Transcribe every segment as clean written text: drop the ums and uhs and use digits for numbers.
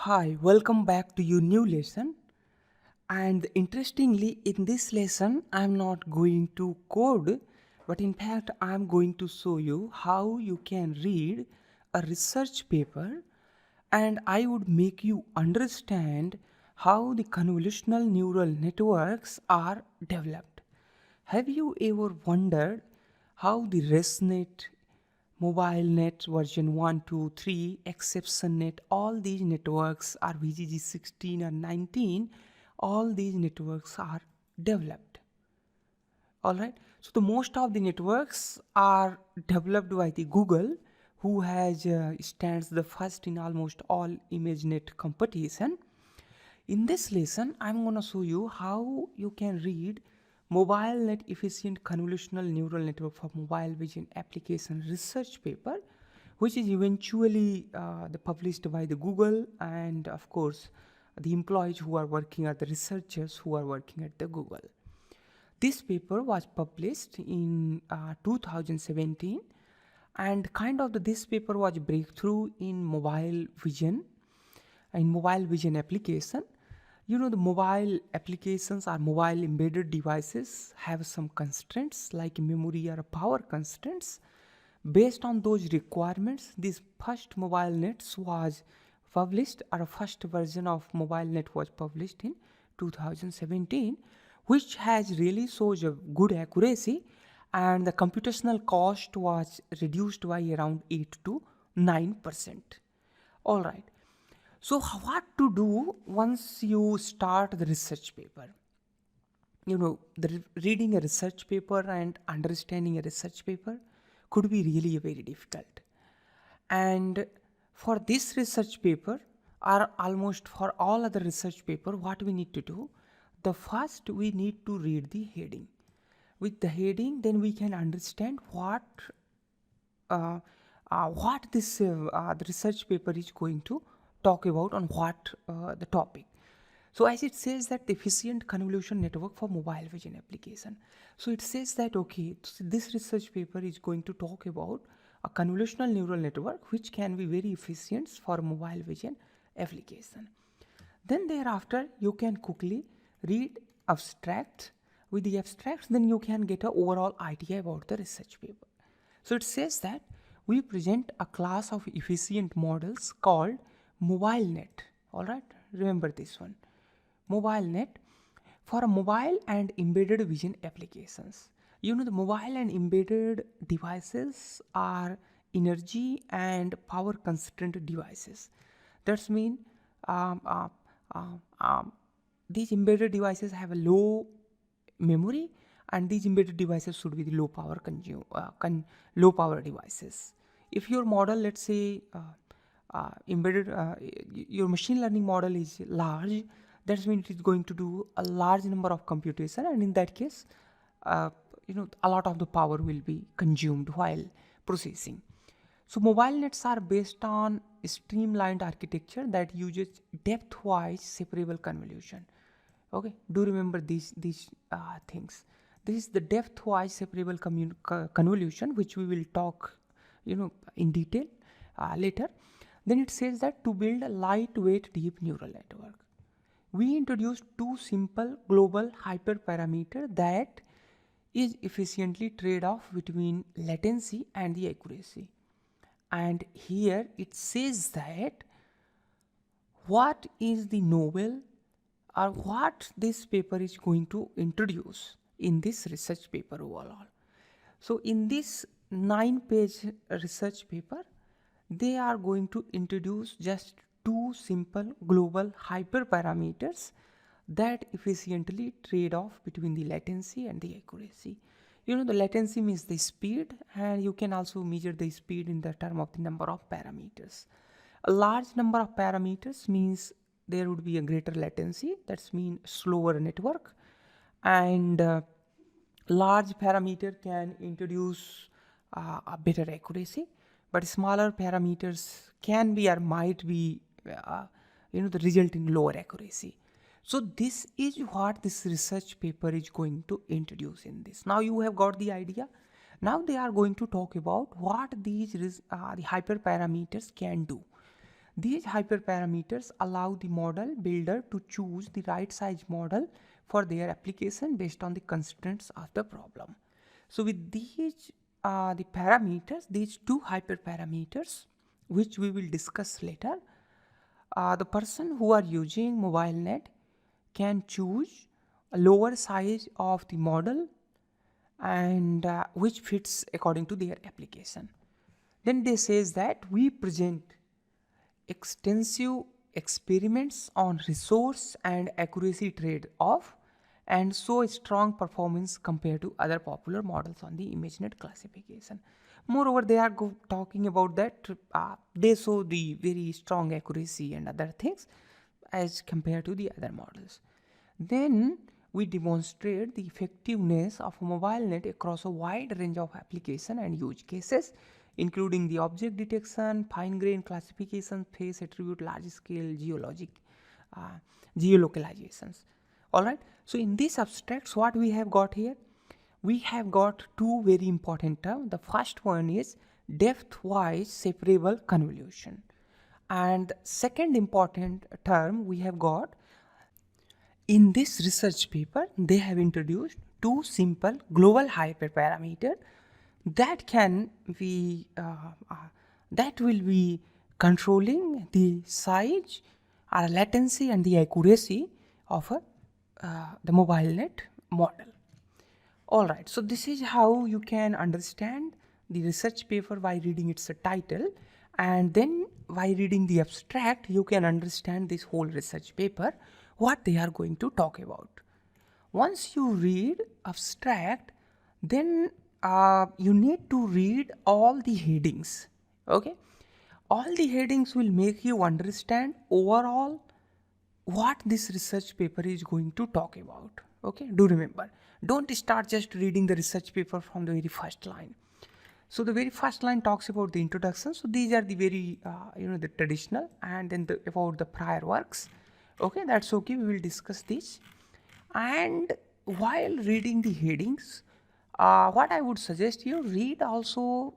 Hi, welcome back to your new lesson. And interestingly, in this lesson, I'm not going to code, but in fact, I'm going to show you how you can read a research paper, and I would make you understand how the convolutional neural networks are developed. Have you ever wondered how the ResNet, MobileNet version 1, 2, 3, ExceptionNet, all these networks are VGG 16 or 19, all these networks are developed. Alright, so the most of the networks are developed by the Google, who has stands the first in almost all ImageNet competition. In this lesson, I'm going to show you how you can read MobileNet Efficient Convolutional Neural Network for Mobile Vision Application research paper, which is eventually published by the Google, and of course the employees who are working at the researchers who are working at the Google. This paper was published in 2017, and this paper was breakthrough in mobile vision application. You know, the mobile applications or mobile embedded devices have some constraints like memory or power constraints. Based on those requirements, this first mobile nets was published, or first version of mobile net was published in 2017, which has really shows a good accuracy, and the computational cost was reduced by around 8 to 9%. All right. So what to do once you start the research paper? You know, reading a research paper and understanding a research paper could be really very difficult. And for this research paper, or almost for all other research paper, what we need to do, the first we need to read the heading. With the heading, then we can understand what the research paper is going to talk about on what the topic. So as it says that efficient convolution network for mobile vision application. So it says that, okay, so this research paper is going to talk about a convolutional neural network which can be very efficient for mobile vision application. Then thereafter, you can quickly read abstract. With the abstracts, then you can get an overall idea about the research paper. So it says that we present a class of efficient models called MobileNet. All right, remember this one, MobileNet, for a mobile and embedded vision applications. You know, the mobile and embedded devices are energy and power constrained devices. That's mean these embedded devices have a low memory, and these embedded devices should be the low power devices. If your model, let's say your machine learning model is large, that means it is going to do a large number of computation, and in that case a lot of the power will be consumed while processing. So mobile nets are based on a streamlined architecture that uses depthwise separable convolution. Okay, do remember these things. This is the depthwise separable convolution, which we will talk in detail later. Then it says that to build a lightweight deep neural network, we introduced two simple global hyperparameter that is efficiently trade-off between latency and the accuracy. And here it says that what is the novel, or what this paper is going to introduce in this research paper overall. So in this 9-page research paper, they are going to introduce just two simple global hyperparameters that efficiently trade off between the latency and the accuracy. You know, the latency means the speed, and you can also measure the speed in the term of the number of parameters. A large number of parameters means there would be a greater latency, that's mean slower network, and large parameter can introduce a better accuracy, but smaller parameters can be or might be the result in lower accuracy. So this is what this research paper is going to introduce in this. Now you have got the idea. Now they are going to talk about what these the hyperparameters can do. These hyperparameters allow the model builder to choose the right size model for their application based on the constraints of the problem. So with these the parameters, these two hyperparameters, which we will discuss later, the person who are using MobileNet can choose a lower size of the model and which fits according to their application. Then they says that we present extensive experiments on resource and accuracy trade-off and show strong performance compared to other popular models on the ImageNet classification. Moreover, they are talking about that they show the very strong accuracy and other things as compared to the other models. Then we demonstrate the effectiveness of MobileNet across a wide range of application and use cases, including the object detection, fine-grained classification, face attribute, large-scale geolocalizations. Alright, so in these abstracts, what we have got here? We have got two very important terms. The first one is depthwise separable convolution. And the second important term we have got, in this research paper, they have introduced two simple global hyperparameters that can be that will be controlling the size or latency and the accuracy of the MobileNet model. All right, so this is how you can understand the research paper by reading its title, and then by reading the abstract you can understand this whole research paper, what they are going to talk about. Once you read abstract, then you need to read all the headings. Okay, all the headings will make you understand overall what this research paper is going to talk about. Okay, do remember, don't start just reading the research paper from the very first line. So the very first line talks about the introduction. So these are the very the traditional, and then about the prior works. Okay, that's okay, we will discuss this. And while reading the headings, what I would suggest you read also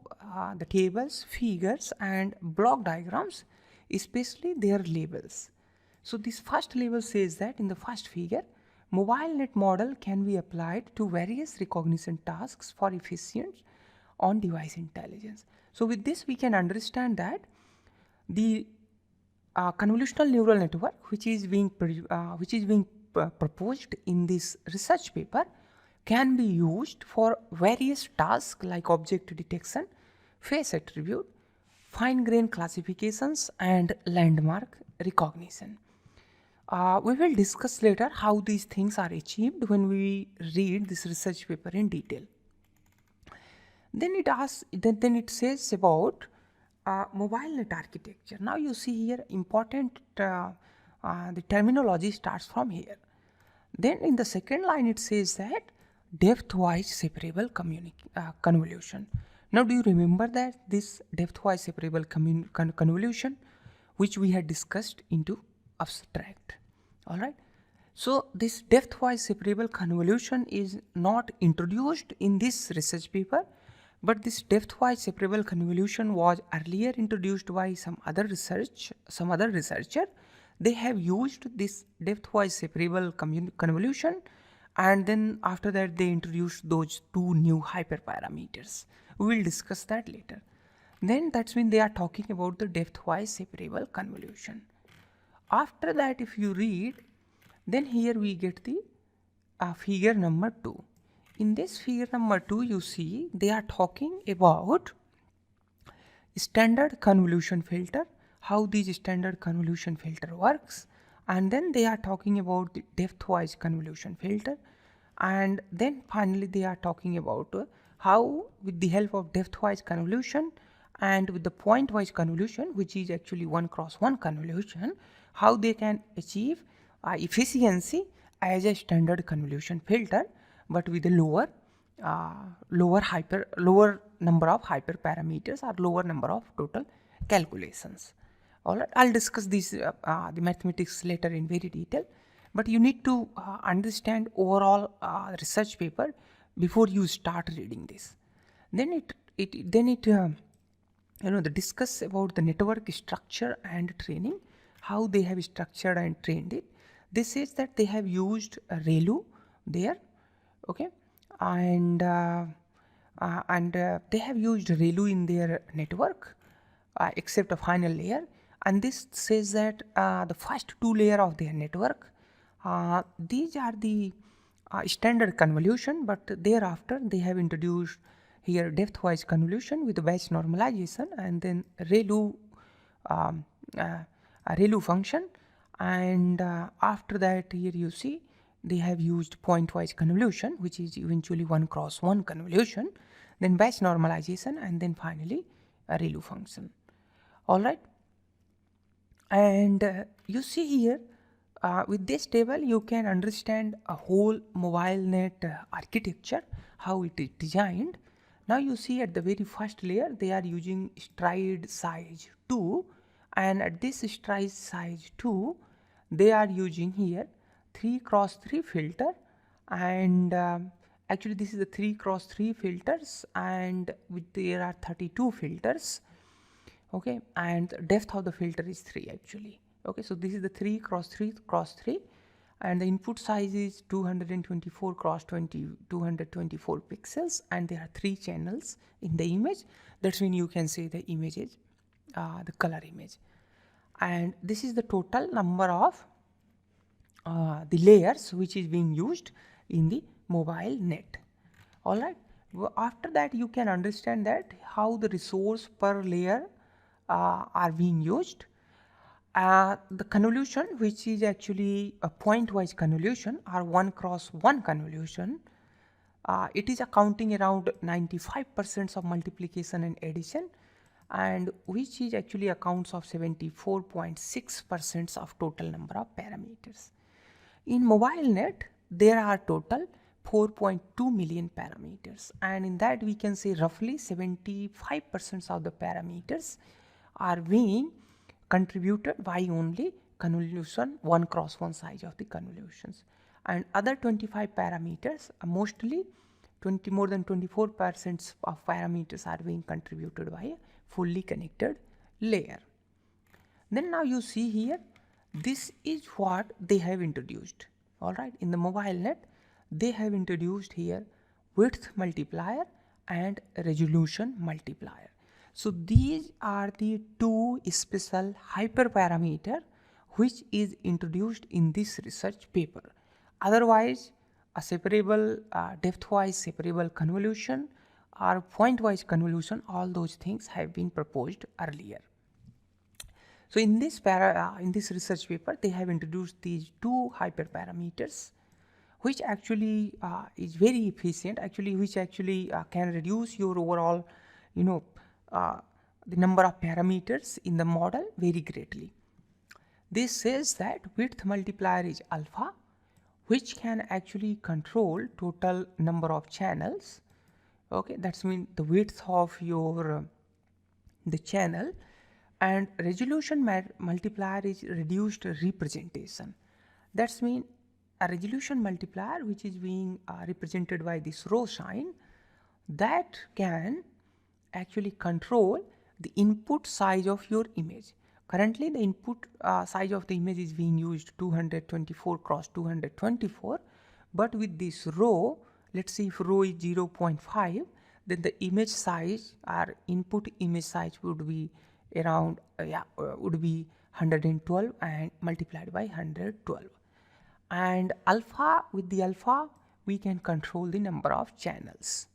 the tables, figures and block diagrams, especially their labels. So this first label says that in the first figure, MobileNet model can be applied to various recognition tasks for efficient on-device intelligence. So with this we can understand that the convolutional neural network which is being proposed in this research paper can be used for various tasks like object detection, face attribute, fine-grained classifications and landmark recognition. We will discuss later how these things are achieved when we read this research paper in detail. Then it says about MobileNet architecture. Now you see here important the terminology starts from here. Then in the second line it says that depthwise separable convolution. Now do you remember that this depthwise separable convolution which we had discussed into abstract? All right, so this depthwise separable convolution is not introduced in this research paper, but this depthwise separable convolution was earlier introduced by some other researcher. They have used this depthwise separable convolution, and then after that they introduced those two new hyperparameters. We will discuss that later. Then that's when they are talking about the depthwise separable convolution. After that, if you read, then here we get the figure number 2. In this figure number 2, you see they are talking about standard convolution filter, how this standard convolution filter works, and then they are talking about the depthwise convolution filter, and then finally they are talking about how with the help of depthwise convolution and with the pointwise convolution, which is actually 1x1 convolution, how they can achieve efficiency as a standard convolution filter, but with a lower number of hyperparameters or lower number of total calculations. All right, I'll discuss these the mathematics later in very detail, but you need to understand overall research paper before you start reading this. Then it the discuss about the network structure and training, how they have structured and trained it. This says that they have used a ReLU there, okay, and they have used ReLU in their network, except a final layer. And this says that the first two layer of their network, these are the standard convolution, but thereafter they have introduced here depthwise convolution with the batch normalization, and then ReLU ReLU function, and after that here you see they have used pointwise convolution, which is eventually 1x1 convolution, then batch normalization, and then finally a ReLU function. All right, and you see here with this table you can understand a whole MobileNet architecture, how it is designed. Now you see at the very first layer they are using stride size 2, and at this stride size 2 they are using here 3x3 filter, and actually this is the 3x3 filters, and there are 32 filters, okay, and depth of the filter is 3 actually, okay. So this is the 3x3 and the input size is 224x20 224 pixels, and there are 3 channels in the image. That's when you can say the image is the color image, and this is the total number of the layers which is being used in the MobileNet. All right, after that you can understand that how the resource per layer are being used. The convolution, which is actually a pointwise convolution or 1x1 convolution, it is accounting around 95% of multiplication and addition, and which is actually accounts of 74.6% of total number of parameters. In MobileNet, there are total 4.2 million parameters, and in that we can say roughly 75% of the parameters are being contributed by only convolution 1x1 size of the convolutions, and other 25 parameters mostly more than 24% of parameters are being contributed by a fully connected layer. Then now you see here, this is what they have introduced. All right, in the MobileNet they have introduced here width multiplier and resolution multiplier. So these are the two special hyperparameter which is introduced in this research paper. Otherwise, a separable depthwise separable convolution or pointwise convolution, all those things have been proposed earlier. So in this research paper, they have introduced these two hyperparameters, which actually is very efficient. Which actually can reduce your overall, the number of parameters in the model very greatly. This says that width multiplier is alpha, which can actually control total number of channels. Okay, that's mean the width of your the channel, and resolution multiplier is reduced representation. That's mean a resolution multiplier which is being represented by this row sign, that can actually control the input size of your image. Currently the input size of the image is being used 224x224, but with this row, let's see if row is 0.5, then the image size or input image size would be around would be 112 and multiplied by 112. And alpha, with the alpha we can control the number of channels.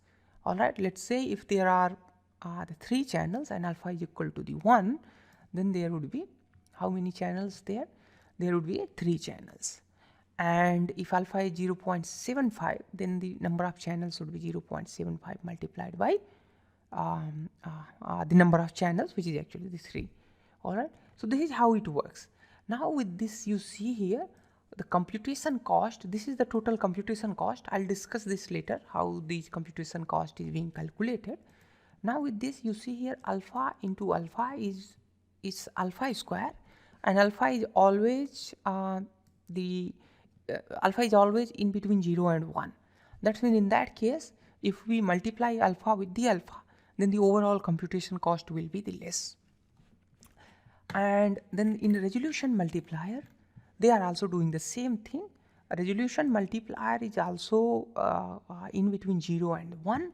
All right, let's say if there are the 3 channels and alpha is equal to the 1, then there would be how many channels there? There would be 3 channels. And if alpha is 0.75, then the number of channels would be 0.75 multiplied by the number of channels, which is actually the 3. All right, so this is how it works. Now with this you see here the computation cost. This is the total computation cost. I'll discuss this later, how this computation cost is being calculated. Now with this you see here alpha into alpha is alpha square, and alpha is always alpha is always in between 0 and 1. That means in that case, if we multiply alpha with the alpha, then the overall computation cost will be the less. And then in resolution multiplier, they are also doing the same thing. A resolution multiplier is also in between 0 and 1,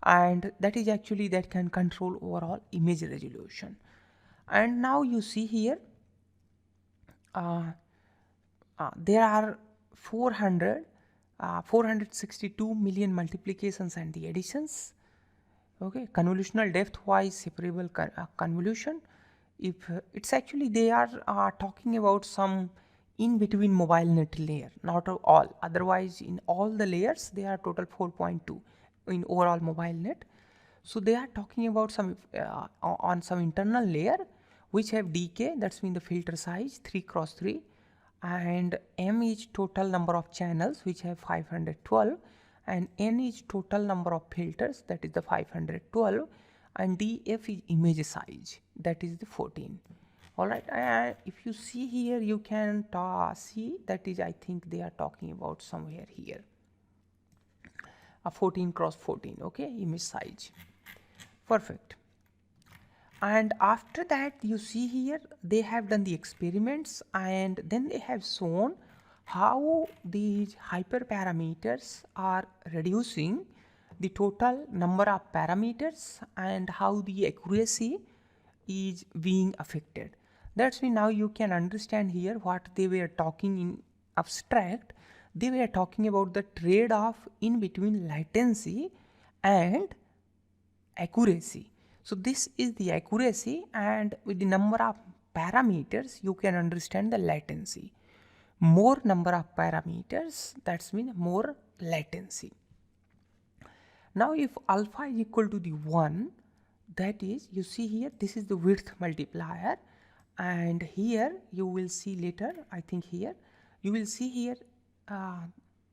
and that is actually that can control overall image resolution. And now you see here there are 462 million multiplications and the additions. Okay, convolutional depthwise separable convolution. If it's actually they are talking about some in between MobileNet layer, not all. Otherwise, in all the layers, they are total 4.2 in overall MobileNet. So they are talking about some on some internal layer which have decay. That's mean the filter size 3 cross 3, and M is total number of channels which have 512, and N is total number of filters, that is the 512, and DF is image size, that is the 14. All right, and if you see here, you can see that is, I think they are talking about somewhere here a 14 cross 14. Okay, image size. Perfect. And after that, you see here they have done the experiments, and then they have shown how these hyperparameters are reducing the total number of parameters and how the accuracy is being affected. That's why now you can understand here what they were talking in abstract. They were talking about the trade-off in between latency and accuracy. So this is the accuracy, and with the number of parameters you can understand the latency. More number of parameters, that's mean more latency. Now if alpha is equal to the 1, that is, you see here, this is the width multiplier, and here you will see later, I think here you will see here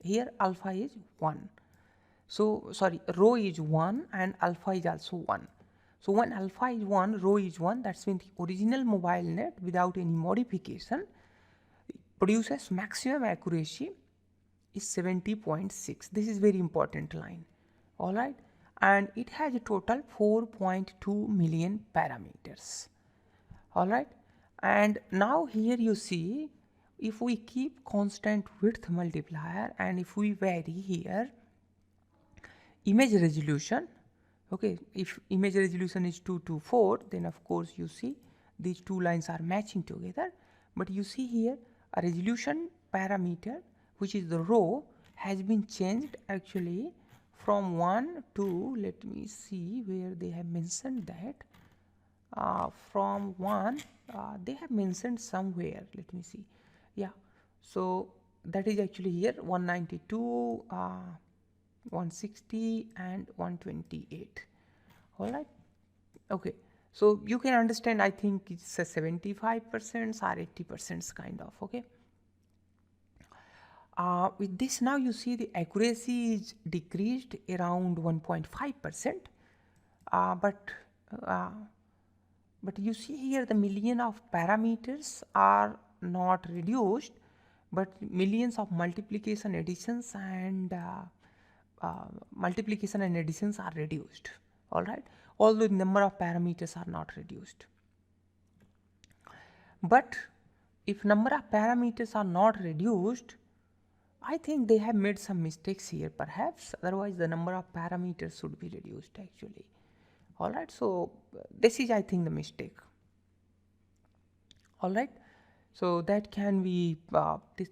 here alpha is 1. So sorry, rho is 1 and alpha is also 1. So when alpha is 1, rho is 1, that's when the original MobileNet without any modification produces maximum accuracy is 70.6. This is very important line. All right, and it has a total 4.2 million parameters. All right, and now here you see, if we keep constant width multiplier and if we vary here image resolution, okay, if image resolution is 224, then of course you see these two lines are matching together. But you see here a resolution parameter, which is the rho, has been changed actually from 1 to, let me see where they have mentioned that, from 1 they have mentioned somewhere, let me see, yeah, so that is actually here 192, 160 and 128. All right, okay, so you can understand, I think it's a 75% or 80% kind of. Okay, with this now you see the accuracy is decreased around 1.5%, but you see here the million of parameters are not reduced, but millions of multiplication additions and additions are reduced. All right, although the number of parameters are not reduced. But if number of parameters are not reduced, I think they have made some mistakes here perhaps, otherwise the number of parameters should be reduced actually. All right, so this is, I think, the mistake. All right, so that can be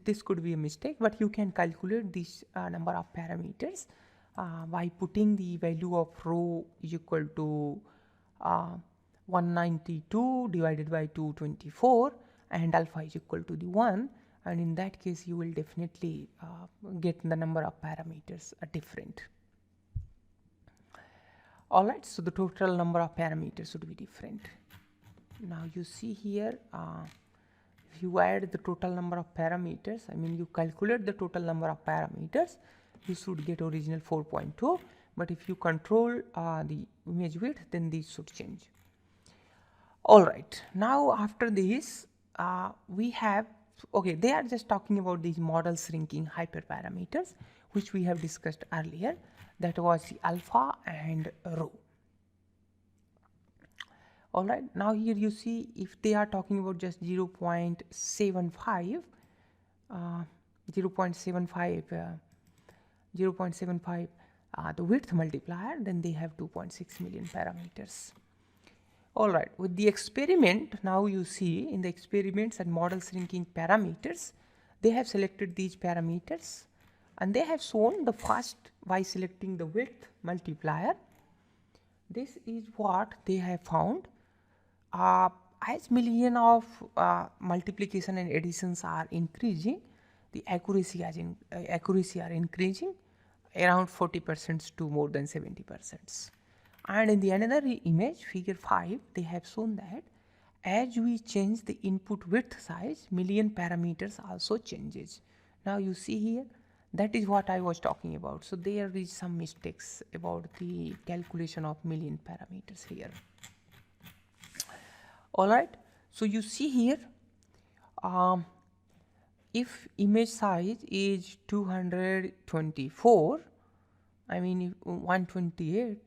this could be a mistake, but you can calculate this number of parameters by putting the value of rho is equal to 192 divided by 224 and alpha is equal to the 1, and in that case you will definitely get the number of parameters different. All right, so the total number of parameters should be different. Now you see here, if you add the total number of parameters, I mean you calculate the total number of parameters, you should get original 4.2, but if you control the image width, then this should change. All right, now after this we have, okay, they are just talking about these model shrinking hyperparameters which we have discussed earlier, that was the alpha and rho. All right, now here you see if they are talking about just 0.75, 0.75, 0.75 the width multiplier, then they have 2.6 million parameters. All right, with the experiment, now you see in the experiments and model shrinking parameters, they have selected these parameters and they have shown the first by selecting the width multiplier. This is what they have found. As million of multiplication and additions are increasing, the accuracy are increasing around 40% to more than 70%. And in the another image, figure 5, they have shown that as we change the input width size, million parameters also changes. Now you see here, that is what I was talking about. So there is some mistakes about the calculation of million parameters here. All right, so you see here, if image size is 224, I mean if 128,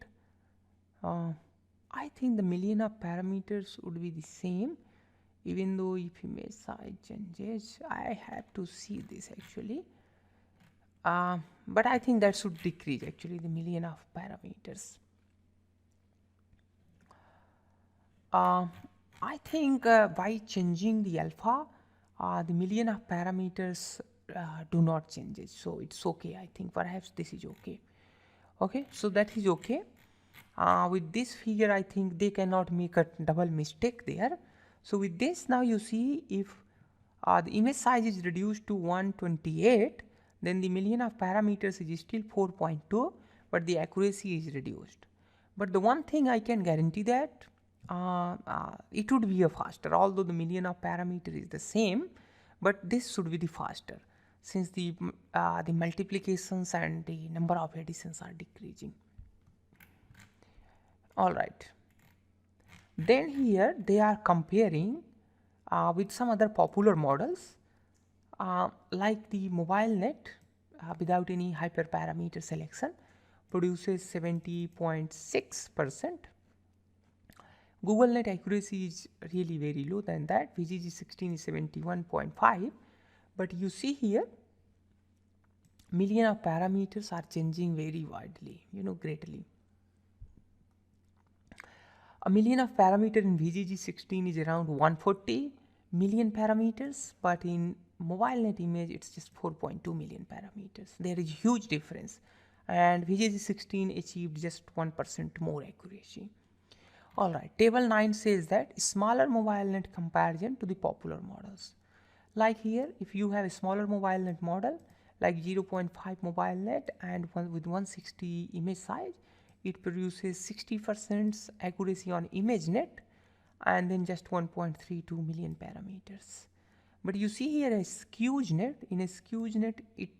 I think the million of parameters would be the same, even though if image size changes, I have to see this actually. But I think that should decrease actually the million of parameters. I think by changing the alpha, the million of parameters do not change it, so it's okay. I think perhaps this is okay. Okay, so that is okay. With this figure, I think they cannot make a double mistake there. So with this, now you see if the image size is reduced to 128, then the million of parameters is still 4.2, but the accuracy is reduced. But the one thing I can guarantee that it would be a faster, although the million of parameter is the same, but this should be the faster since the multiplications and the number of additions are decreasing. All right, then here they are comparing with some other popular models like the MobileNet without any hyperparameter selection produces 70.6%. GoogleNet accuracy is really very low than that. VGG 16 is 71.5, but you see here million of parameters are changing very widely, greatly. A million of parameter in VGG 16 is around 140 million parameters, but in MobileNet image it's just 4.2 million parameters. There is huge difference, and VGG 16 achieved just 1% more accuracy. All right, table 9 says that smaller MobileNet comparison to the popular models. Like here, if you have a smaller MobileNet model like 0.5 MobileNet and with 160 image size, it produces 60% accuracy on ImageNet and then just 1.32 million parameters. But you see here a SkewNet. In a SkewNet, it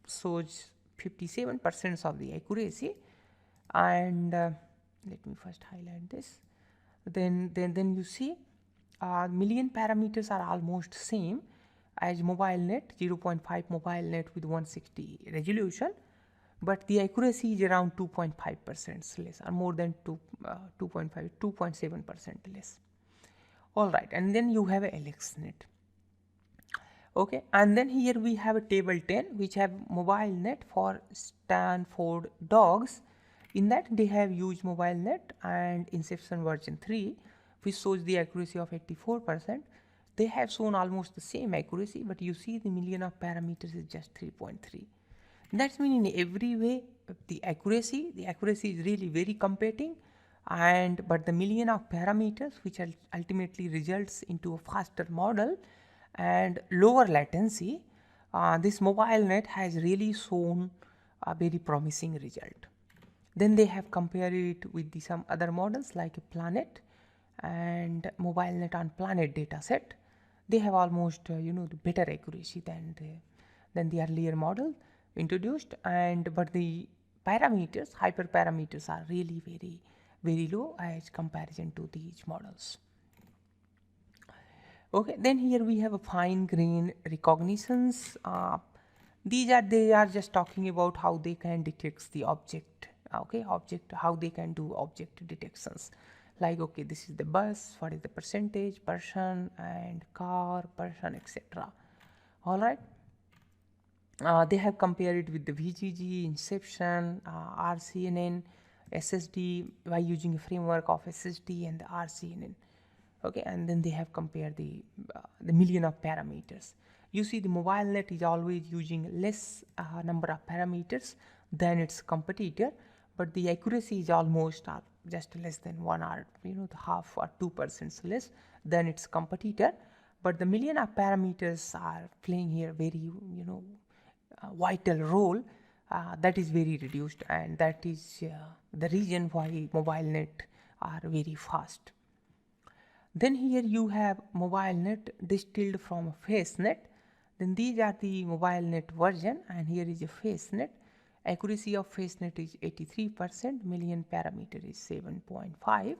shows 57% of the accuracy, and let me first highlight this. Then you see million parameters are almost same as MobileNet, 0.5 MobileNet with 160 resolution, but the accuracy is around 2.5% less, or more than 2.7% less. All right, and then you have a LXNet. Okay, and then here we have a table 10 which have MobileNet for Stanford dogs. In that they have used MobileNet and Inception version 3, which shows the accuracy of 84%. They have shown almost the same accuracy, but you see the million of parameters is just 3.3. That means in every way the accuracy is really very competing, but the million of parameters which ultimately results into a faster model and lower latency, this MobileNet has really shown a very promising result. Then they have compared it with some other models like a Planet and MobileNet on Planet dataset. They have almost the better accuracy than the earlier model introduced, but the parameters, hyperparameters, are really very, very low as comparison to these models. Okay, then here we have a fine grain recognitions. They are just talking about how they can detect the object. Okay, how they can do object detections. like, okay, this is the bus, what is the percentage, person, and car, person, etc. All right. They have compared it with the VGG, Inception, RCNN, SSD by using a framework of SSD and the RCNN. Okay, and then they have compared the million of parameters. You see, the MobileNet is always using less number of parameters than its competitor, but the accuracy is almost just less than 1 or the half or 2% less than its competitor. But the million of parameters are playing here very vital role. That is very reduced, and that is the reason why MobileNet are very fast. Then here you have MobileNet distilled from FaceNet. Then these are the MobileNet version, and here is a FaceNet. Accuracy of FaceNet is 83%, million parameter is 7.5,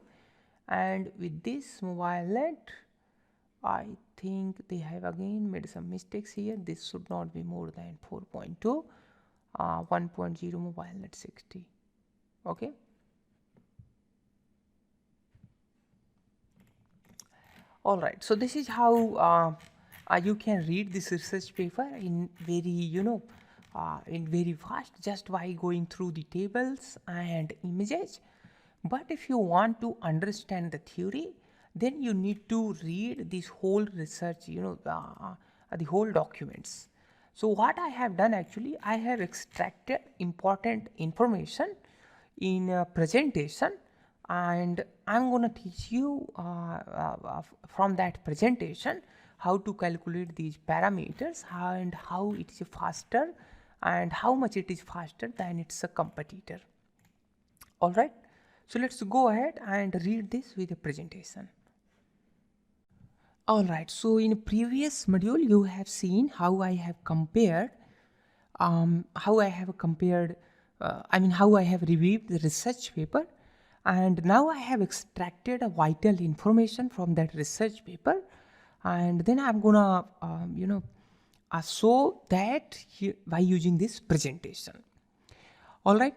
and with this MobileNet, I think they have again made some mistakes here. This should not be more than 4.2, 1.0 MobileNet 60. Okay. All right. So this is how you can read this research paper in very fast, just by going through the tables and images. But if you want to understand the theory, then you need to read this whole research, the whole documents. So what I have done, actually, I have extracted important information in a presentation, and I'm going to teach you from that presentation how to calculate these parameters and how it is faster and how much it is faster than its a competitor. All right. So let's go ahead and read this with a presentation. All right. So in a previous module, you have seen how I have compared, how I have reviewed the research paper, and now I have extracted a vital information from that research paper, and then I'm gonna, show that by using this presentation. All right.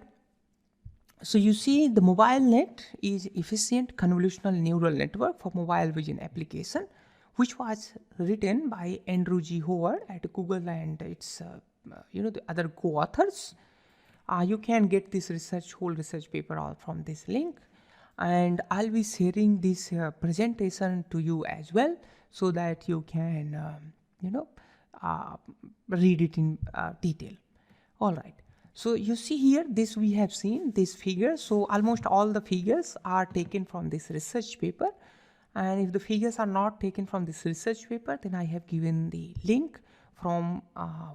So you see, the MobileNet is efficient convolutional neural network for mobile vision application, which was written by Andrew G. Howard at Google and its the other co-authors. You can get this whole research paper all from this link, and I'll be sharing this presentation to you as well, so that you can read it in detail. All right. So you see here, this we have seen this figure. So almost all the figures are taken from this research paper, and if the figures are not taken from this research paper, then I have given the link from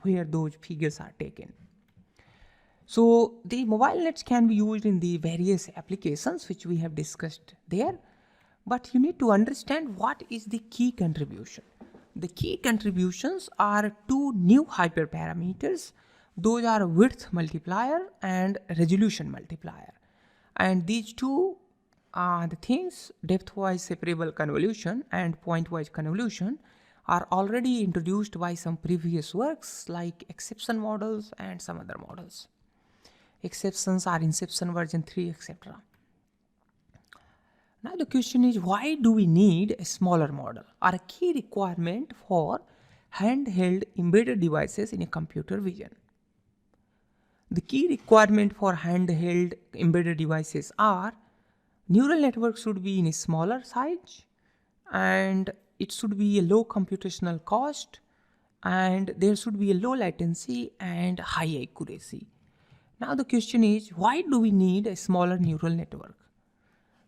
where those figures are taken. So the MobileNets can be used in the various applications which we have discussed there, but you need to understand what is the key contribution. The key contributions are two new hyperparameters. Those are width multiplier and resolution multiplier, and these two are the things. Depthwise separable convolution and pointwise convolution are already introduced by some previous works like exception models and some other models. Exceptions are Inception version 3, etc. Now the question is, why do we need a smaller model or a key requirement for handheld embedded devices in a computer vision? The key requirement for handheld embedded devices are neural networks should be in a smaller size, and it should be a low computational cost, and there should be a low latency and high accuracy. Now the question is, why do we need a smaller neural network?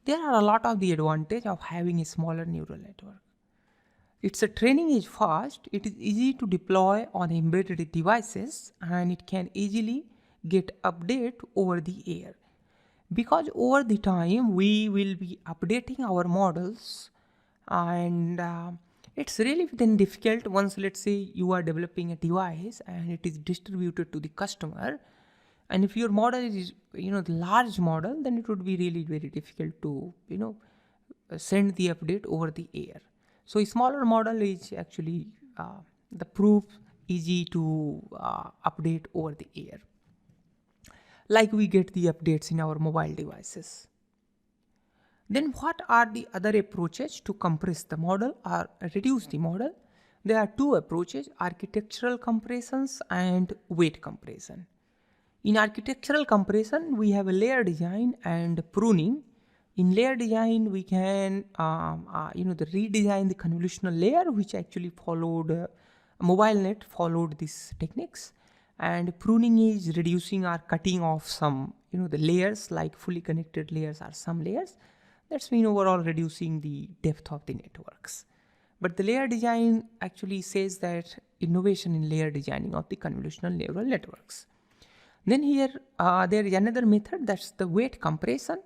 There are a lot of the advantage of having a smaller neural network. Its training is fast, it is easy to deploy on embedded devices, and it can easily get update over the air, because over the time we will be updating our models, and it's really then difficult once, let's say, you are developing a device and it is distributed to the customer, and if your model is the large model, then it would be really very difficult to send the update over the air. So a smaller model is actually the proof easy to update over the air, like we get the updates in our mobile devices. Then what are the other approaches to compress the model or reduce the model? There are two approaches, architectural compressions and weight compression. In architectural compression, we have a layer design and pruning. In layer design, we can redesign the convolutional layer, which actually followed MobileNet followed these techniques. And pruning is reducing or cutting off some the layers, like fully connected layers or some layers. That's mean overall reducing the depth of the networks. But the layer design actually says that innovation in layer designing of the convolutional neural networks. Then here there is another method, that's the weight compression,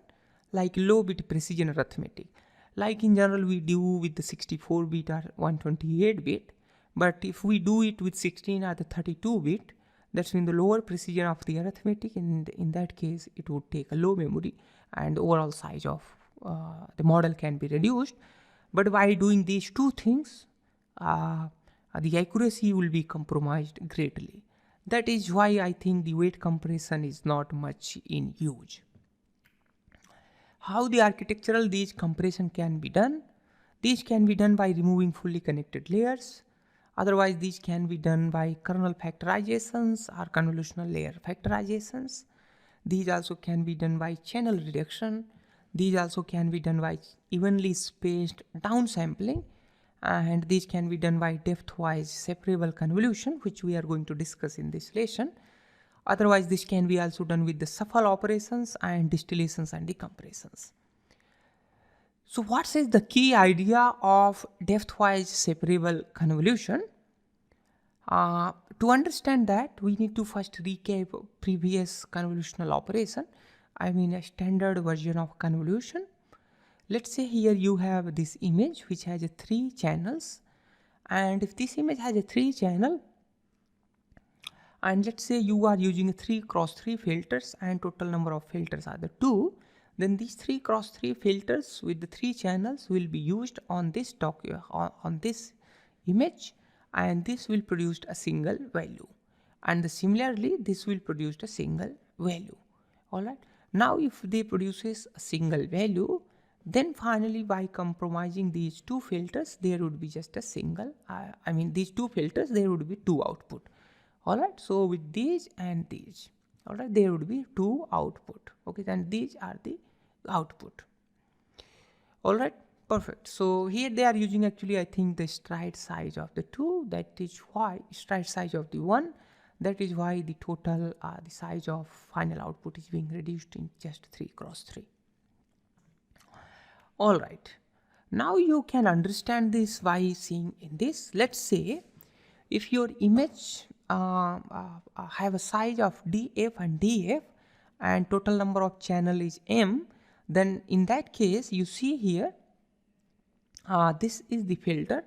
like low bit precision arithmetic. Like in general we do with the 64 bit or 128 bit, but if we do it with 16 or the 32 bit, that's mean the lower precision of the arithmetic, and in that case it would take a low memory and the overall size of the model can be reduced. But by doing these two things, the accuracy will be compromised greatly. That is why I think the weight compression is not much in use. How the architectural these compression can be done? These can be done by removing fully connected layers. Otherwise, these can be done by kernel factorizations or convolutional layer factorizations. These also can be done by channel reduction. These also can be done by evenly spaced downsampling, and these can be done by depthwise separable convolution, which we are going to discuss in this lesson. Otherwise, this can be also done with the shuffle operations and distillations and decompressions. So what is the key idea of depthwise separable convolution? To understand that, we need to first recap previous convolutional operation. I mean a standard version of convolution. Let's say here you have this image which has 3 channels, and if this image has a 3 channel, and let's say you are using 3 cross 3 filters and total number of filters are the 2, then these 3 cross 3 filters with the 3 channels will be used on this on this image, and this will produce a single value, and similarly this will produce a single value. Alright, now if they produces a single value, then finally by compromising these 2 filters there would be just a single these 2 filters there would be 2 output. Alright, so with these and these, alright, there would be 2 output. Okay, then these are the output. Alright, perfect. So here they are using actually I think the stride size of the 2, that is why stride size of the 1, that is why the total the size of final output is being reduced in just 3 cross 3. Alright, now you can understand this by seeing in this. Let's say if your image have a size of df and df and total number of channel is m, then in that case you see here this is the filter.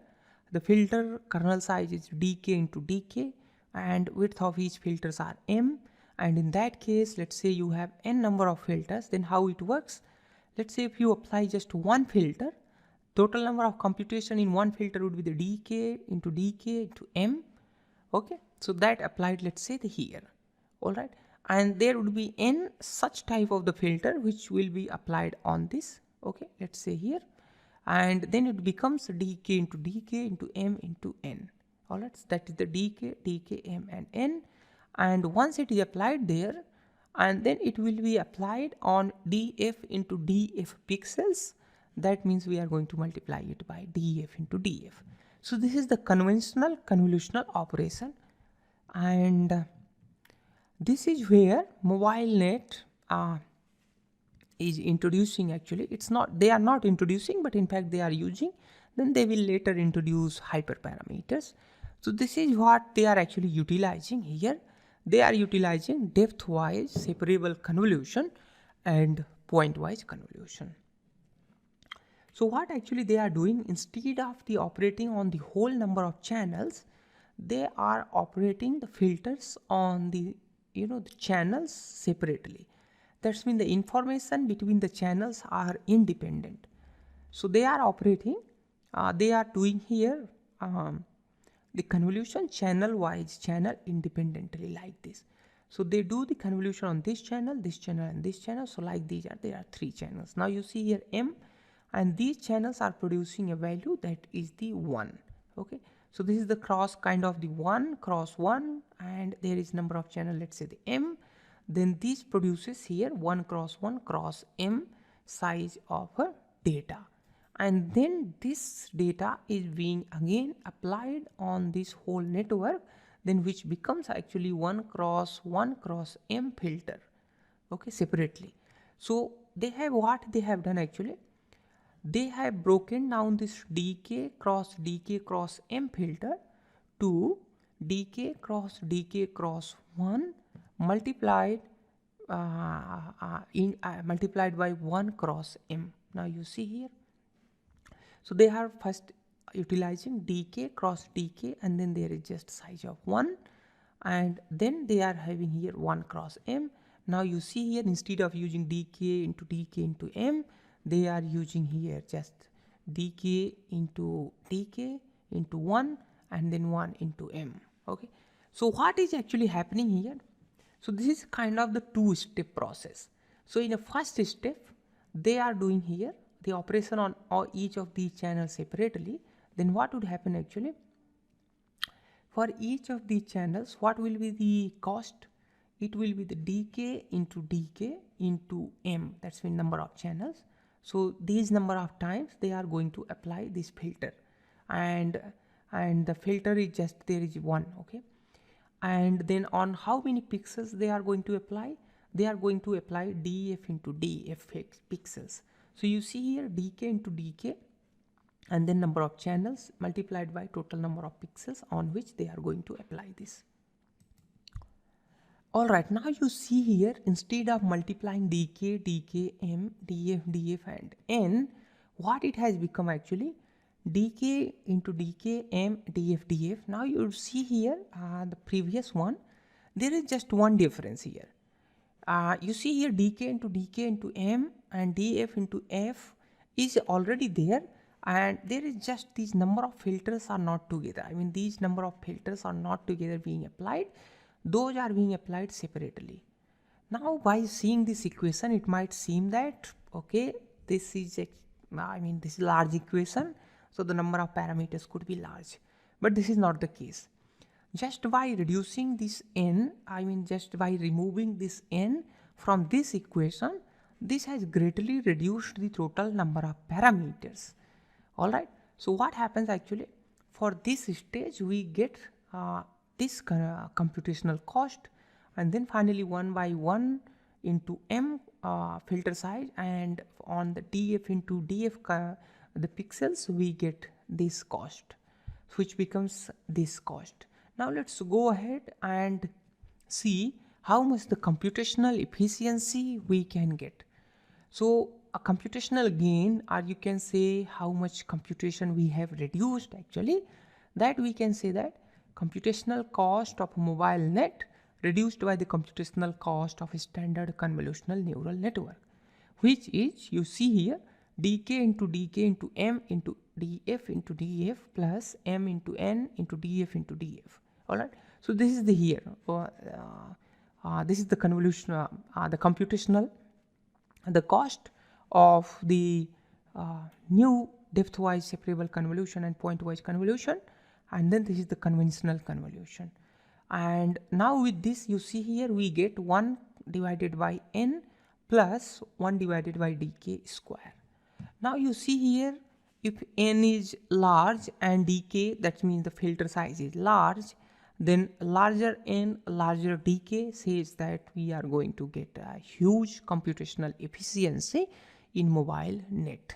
The filter kernel size is dk into dk and width of each filters are m, and in that case let's say you have n number of filters. Then how it works, let's say if you apply just one filter, total number of computation in one filter would be the dk into m. Okay, so that applied let's say the here. Alright, and there would be n such type of the filter which will be applied on this. Okay, let's say here, and then it becomes dk into m into n. Alright, so that is the dk, m and n, and once it is applied there, and then it will be applied on df into df pixels. That means we are going to multiply it by df into df. So this is the conventional convolutional operation, and this is where MobileNet is introducing. Actually it's not, they are not introducing, but in fact they are using. Then they will later introduce hyperparameters. So this is what they are actually utilizing here. They are utilizing depthwise separable convolution and pointwise convolution. So what actually they are doing, instead of the operating on the whole number of channels, they are operating the filters on the the channels separately. That's mean the information between the channels are independent. So they are operating, they are doing here the convolution channel wise, channel independently like this. So they do the convolution on this channel, and this channel. So like there are 3 channels. Now you see here M, and these channels are producing a value that is the 1. Okay, so this is the cross kind of the 1 cross 1, and there is number of channel, let's say the M. Then this produces here 1 cross M size of a data, and then this data is being again applied on this whole network, then which becomes actually 1 cross M filter, okay, separately. So they have, what they have done actually, they have broken down this dk cross M filter to dk cross 1 multiplied multiplied by 1 cross M. Now you see here, so they are first utilizing dk cross dk, and then there is just size of 1, and then they are having here 1 cross M. Now you see here, instead of using dk into M, they are using here just dk into 1, and then 1 into M. Okay, so what is actually happening here? So this is kind of the 2-step process. So in the first step, they are doing here the operation on each of these channels separately. Then what would happen actually? For each of these channels, what will be the cost? It will be the dk into M. That's the number of channels. So these number of times they are going to apply this filter, and the filter is just, there is 1. Okay, and then on how many pixels they are going to apply? They are going to apply df into df pixels. So you see here dk into dk, and then number of channels multiplied by total number of pixels on which they are going to apply this. Alright, now you see here, instead of multiplying dk, M, df, and n, what it has become actually? dk into dk, M, df. Now you see here, the previous one, there is just one difference here. You see here dk into M and df into f is already there, and there is just these number of filters are not together. I mean, these number of filters are not together being applied. Those are being applied separately. Now by seeing this equation, it might seem that, okay, this is this is large equation, so the number of parameters could be large, but this is not the case. Just by reducing this n, just by removing this n from this equation, this has greatly reduced the total number of parameters. Alright, so what happens actually? For this stage, we get this computational cost, and then finally 1 by 1 into M filter size, and on the df into df the pixels, we get this cost, which becomes this cost. Now let's go ahead and see how much the computational efficiency we can get. So a computational gain, or you can say how much computation we have reduced actually, that we can say that computational cost of MobileNet reduced by the computational cost of a standard convolutional neural network, which is, you see here, dk into M into df into df plus M into n into df into df. Alright, so this is the here, this is the convolution, the computational, the cost of the new depthwise separable convolution and pointwise convolution, and then this is the conventional convolution. And now with this, you see here, we get 1 divided by n plus 1 divided by dk square. Now you see here, if n is large and dk, that means the filter size is large, then larger n, larger dk says that we are going to get a huge computational efficiency in MobileNet.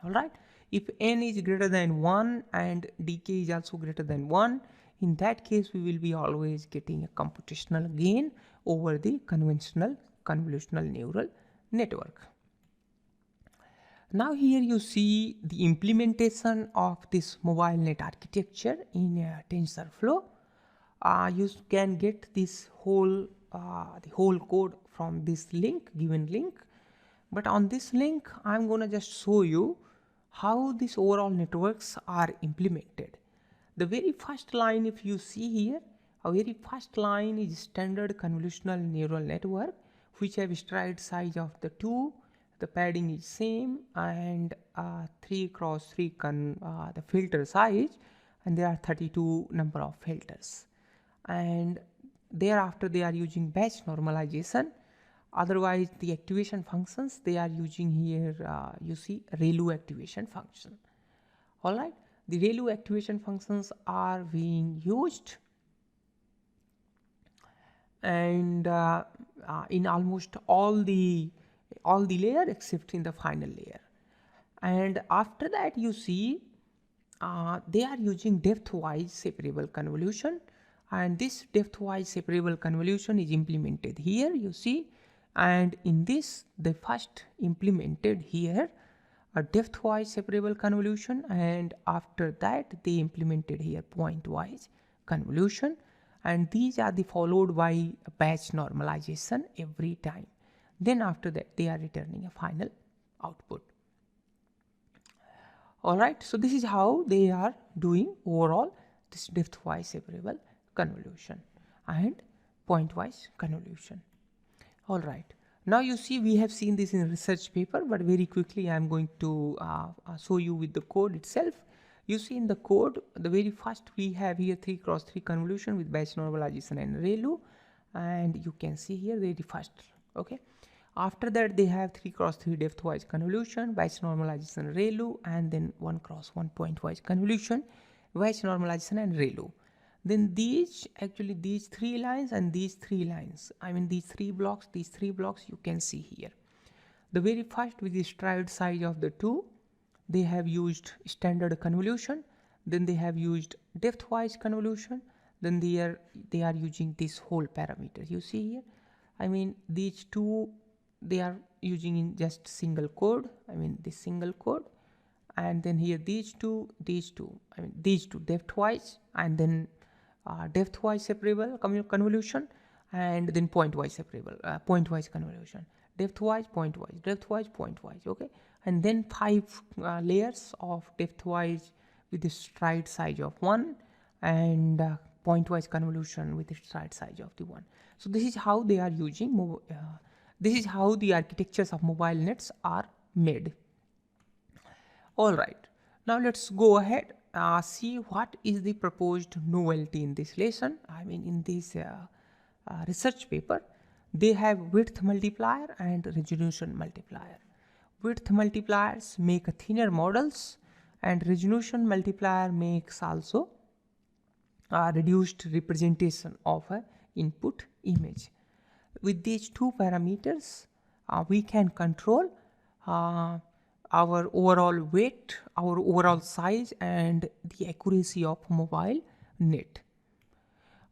Alright, if n is greater than 1 and dk is also greater than 1, in that case we will be always getting a computational gain over the conventional convolutional neural network. Now here you see the implementation of this MobileNet architecture in TensorFlow. You can get this whole the whole code from this link, given link, but on this link I'm gonna just show you how these overall networks are implemented. The very first line, if you see here, A very first line is standard convolutional neural network, which have stride size of the 2, the padding is same, and 3 cross 3 the filter size, and there are 32 number of filters. And thereafter they are using batch normalization. Otherwise the activation functions they are using here, you see ReLU activation function. All right, the ReLU activation functions are being used and in almost all the layer except in the final layer. And after that you see they are using depthwise separable convolution, and this depthwise separable convolution is implemented here, you see. And in this they first implemented here a depthwise separable convolution, and after that they implemented here pointwise convolution, and these are the followed by batch normalization every time. Then after that they are returning a final output. All right, so this is how they are doing overall this depthwise separable convolution and pointwise convolution. All right, now you see we have seen this in research paper, but very quickly I am going to show you with the code itself. You see in the code, the very first we have here 3 cross 3 convolution with batch normalization and ReLU, and you can see here very first. Okay, after that they have 3 cross 3 depthwise convolution, batch normalization, ReLU, and then 1 cross 1 pointwise convolution, batch normalization and ReLU. Then these actually these 3 lines and these 3 lines, I mean these 3 blocks you can see here. The very first with the stride size of the 2, they have used standard convolution, then they have used depthwise convolution, then they are using this whole parameter you see here. I mean these 2 they are using in just single code, I mean this single code, and then here these two, I mean these 2 depthwise, and then depthwise separable convolution, and then pointwise separable pointwise convolution, depthwise pointwise, okay, and then 5 layers of depthwise with the stride size of 1, and pointwise convolution with the stride size of the 1. So this is how they are using this is how the architectures of mobile nets are made. All right, now let's go ahead see what is the proposed novelty in this lesson. I mean in this research paper they have width multiplier and resolution multiplier. Width multipliers make a thinner models, and resolution multiplier makes also reduced representation of a input image. With these 2 parameters we can control our overall weight, our overall size, and the accuracy of mobile net.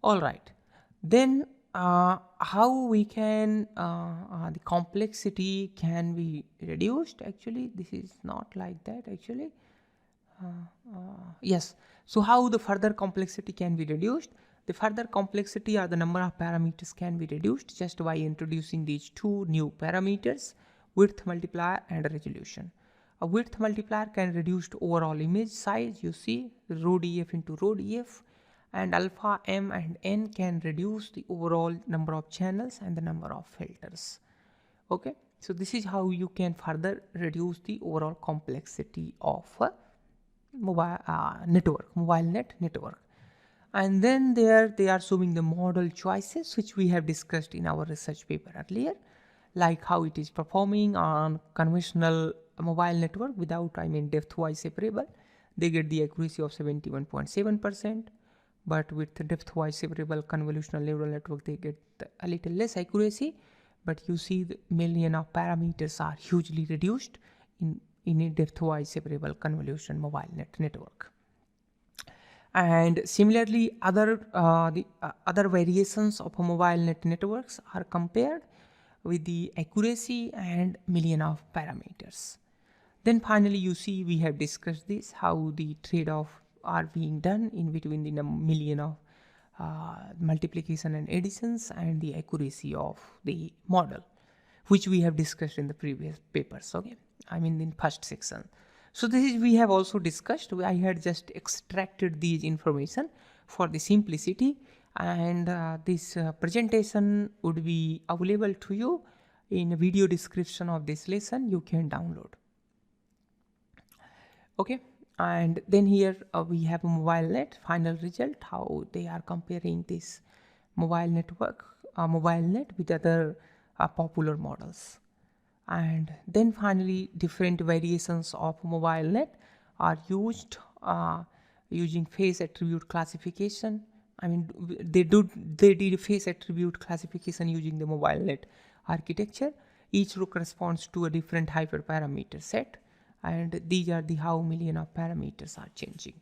All right, then how we can the complexity can be reduced. Actually this is not like that actually. Yes, so how the further complexity can be reduced? The further complexity or the number of parameters can be reduced just by introducing these 2 new parameters, width multiplier and resolution. A width multiplier can reduce the overall image size, you see rho df into rho df, and alpha m and n can reduce the overall number of channels and the number of filters. Okay, so this is how you can further reduce the overall complexity of a mobile net network. And then there they are showing the model choices which we have discussed in our research paper earlier, like how it is performing on conventional mobile network without depthwise separable. They get the accuracy of 71.7%, but with the depthwise separable convolutional neural network they get a little less accuracy, but you see the million of parameters are hugely reduced in a depthwise separable convolution mobile network. And similarly other variations of mobile net networks are compared with the accuracy and million of parameters. Then finally you see we have discussed this, how the trade-off are being done in between the million of multiplication and additions and the accuracy of the model, which we have discussed in the previous papers, okay, I mean in first section. So this is we have also discussed. I had just extracted these information for the simplicity. and this presentation would be available to you in video description of this lesson. You can download. Okay, and then here we have a MobileNet final result, how they are comparing this MobileNet with other popular models. And then finally different variations of MobileNet are used using face attribute classification. I mean, they did face attribute classification using the MobileNet architecture. Each row corresponds to a different hyperparameter set, and these are the how million of parameters are changing.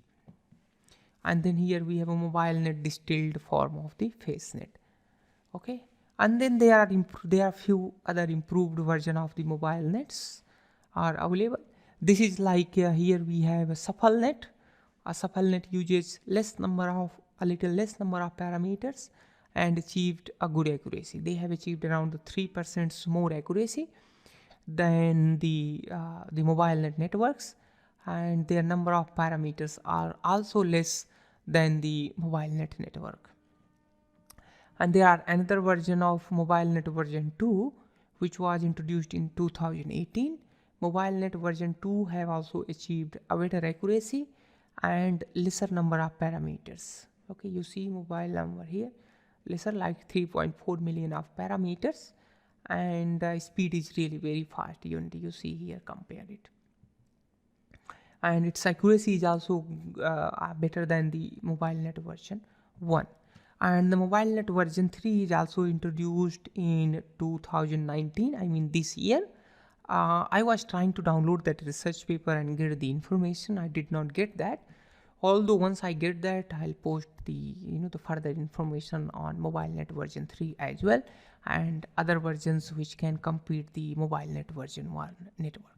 And then here we have a MobileNet distilled form of the FaceNet. Okay, and then there are few other improved version of the MobileNets are available. This is like here we have a ShuffleNet. A ShuffleNet uses a little less number of parameters and achieved a good accuracy. They have achieved around 3% more accuracy than the MobileNet networks, and their number of parameters are also less than the MobileNet network. And there are another version of MobileNet version 2 which was introduced in 2018. MobileNet version 2 have also achieved a better accuracy and lesser number of parameters. Okay, you see mobile number here, lesser like 3.4 million of parameters, and speed is really very fast. You see here, compare it, and its accuracy is also better than the MobileNet version 1. And the MobileNet version 3 is also introduced in 2019, I mean this year. I was trying to download that research paper and get the information. I did not get that. Although once I get that, I'll post the the further information on MobileNet version 3 as well, and other versions which can compete the MobileNet version 1 network.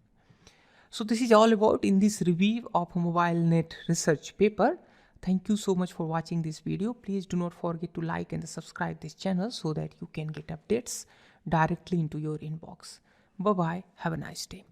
So this is all about in this review of MobileNet research paper. Thank you so much for watching this video. Please do not forget to like and subscribe this channel so that you can get updates directly into your inbox. Bye bye. Have a nice day.